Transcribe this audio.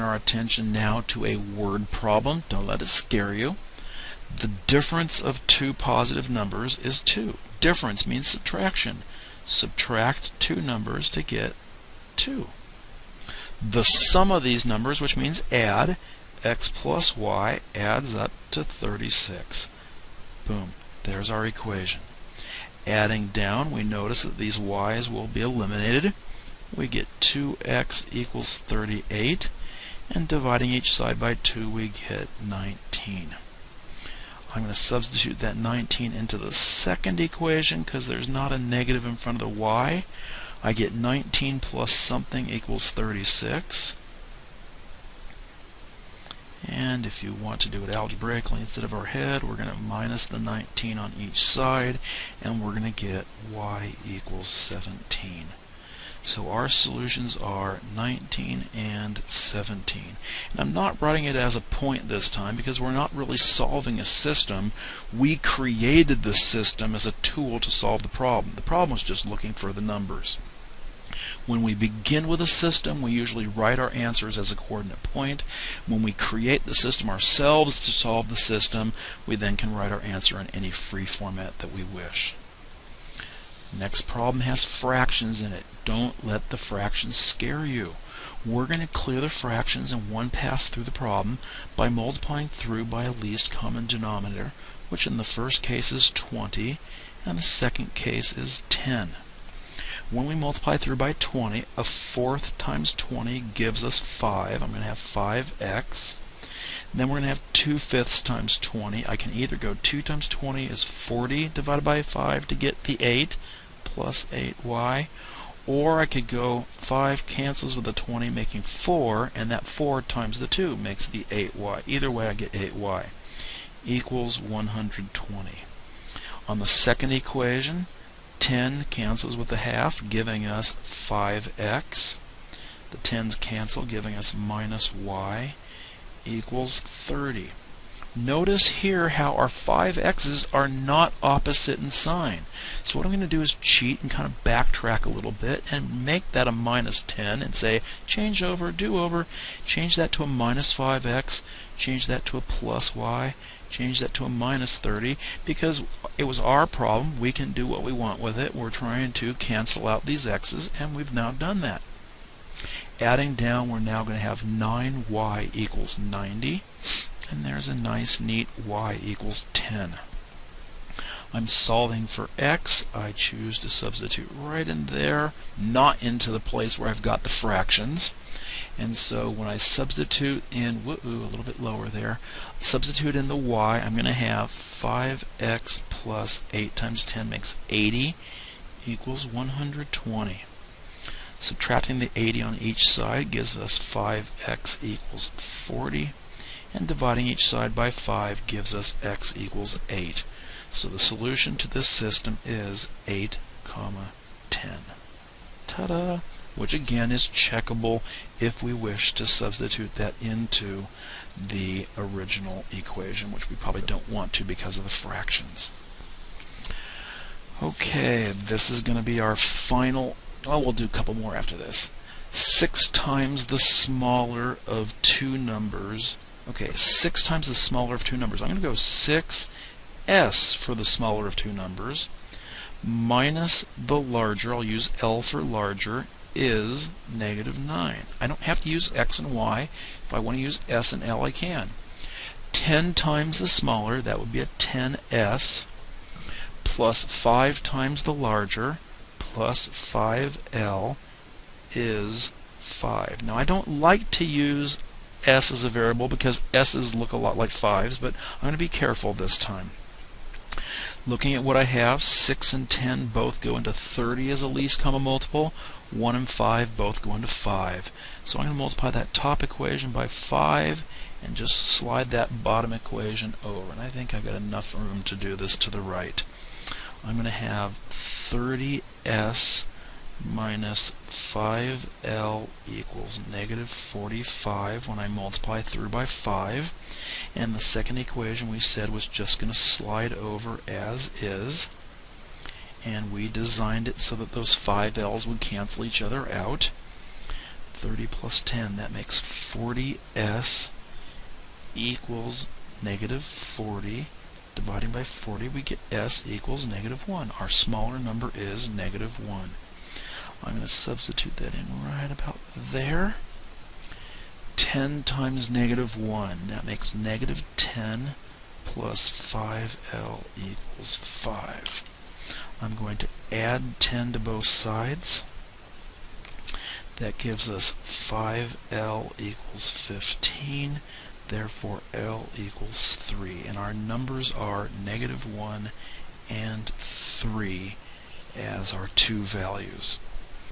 our attention now to a word problem. Don't let it scare you. The difference of two positive numbers is 2. Difference means subtraction. Subtract two numbers to get 2. The sum of these numbers, which means add, x plus y adds up to 36. Boom. There's our equation. Adding down, we notice that these y's will be eliminated. We get 2x equals 38, and dividing each side by 2, we get 19. I'm going to substitute that 19 into the second equation because there's not a negative in front of the y. I get 19 plus something equals 36. And if you want to do it algebraically instead of our head, we're going to minus the 19 on each side, and we're going to get y equals 17. So our solutions are 19 and 17. And I'm not writing it as a point this time because we're not really solving a system. We created the system as a tool to solve the problem. The problem was just looking for the numbers. When we begin with a system, we usually write our answers as a coordinate point. When we create the system ourselves to solve the system, we then can write our answer in any free format that we wish. Next problem has fractions in it. Don't let the fractions scare you. We're going to clear the fractions in one pass through the problem by multiplying through by a least common denominator, which in the first case is 20, and the second case is 10. When we multiply through by 20, a fourth times 20 gives us 5. I'm going to have 5x. Then we're going to have 2/5 times 20. I can either go 2 times 20 is 40 divided by 5 to get the 8 plus 8y, or I could go 5 cancels with the 20 making 4, and that 4 times the 2 makes the 8y. Either way I get 8y equals 120. On the second equation, 10 cancels with the half, giving us 5x. The 10's cancel, giving us minus y equals 30. Notice here how our 5x's are not opposite in sign. So what I'm going to do is cheat and kind of backtrack a little bit and make that a minus 10 and say change over, do over, change that to a minus 5x, change that to a plus y, change that to a minus 30. Because it was our problem, we can do what we want with it. We're trying to cancel out these x's, and we've now done that. Adding down, we're now going to have 9y equals 90, and there's a nice neat y equals 10. I'm solving for x. I choose to substitute right in there, not into the place where I've got the fractions. And so when I substitute in, a little bit lower there, substitute in the y, I'm going to have 5x plus 8 times 10 makes 80 equals 120. Subtracting the 80 on each side gives us 5x equals 40, and dividing each side by 5 gives us x equals 8. So the solution to this system is 8, 10. Ta-da! Which again is checkable if we wish to substitute that into the original equation, which we probably don't want to because of the fractions. Okay, this is going to be our final. Well, we'll do a couple more after this. 6 times the smaller of two numbers. Okay, 6 times the smaller of two numbers. I'm going to go 6s for the smaller of two numbers, minus the larger, I'll use L for larger, is negative 9. I don't have to use x and y. If I want to use s and l, I can. 10 times the smaller, that would be a 10s, plus 5 times the larger, plus 5l is 5. Now I don't like to use s as a variable because s's look a lot like 5s, but I'm going to be careful this time. Looking at what I have, 6 and 10 both go into 30 as a least common multiple. 1 and 5 both go into 5. So I'm going to multiply that top equation by 5 and just slide that bottom equation over. And I think I've got enough room to do this to the right. I'm going to have 30s minus 5l equals negative 45 when I multiply through by 5. And the second equation we said was just going to slide over as is. And we designed it so that those 5l's would cancel each other out. 30 plus 10, that makes 40s equals negative 40. Dividing by 40, we get s equals negative 1. Our smaller number is negative 1. I'm going to substitute that in right about there. 10 times negative 1, that makes negative 10 plus 5l equals 5. I'm going to add 10 to both sides. That gives us 5l equals 15. Therefore, L equals 3. And our numbers are negative 1 and 3 as our two values.